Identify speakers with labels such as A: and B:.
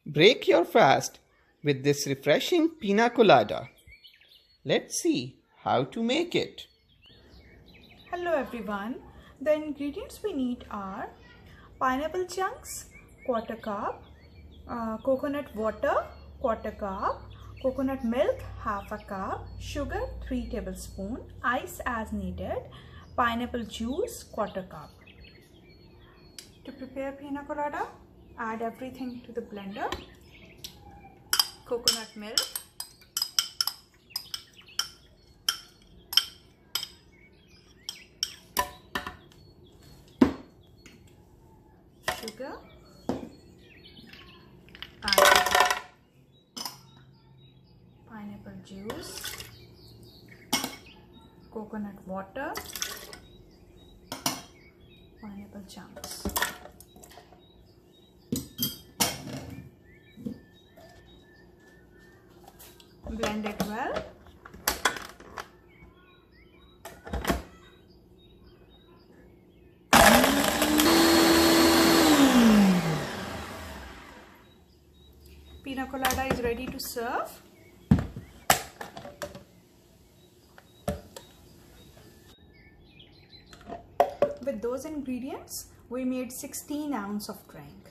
A: Break your fast with this refreshing pina colada. Let's see how to make it.
B: Hello everyone. The ingredients we need are pineapple chunks, quarter cup, coconut water, quarter cup, coconut milk, half a cup, sugar, 3 tablespoons, ice as needed, pineapple juice, quarter cup. To prepare pina colada, add everything to the blender. Coconut milk, sugar, and pineapple juice, coconut water, pineapple chunks. Blend it well. Pina colada is ready to serve. With those ingredients, we made 16 ounces of drink.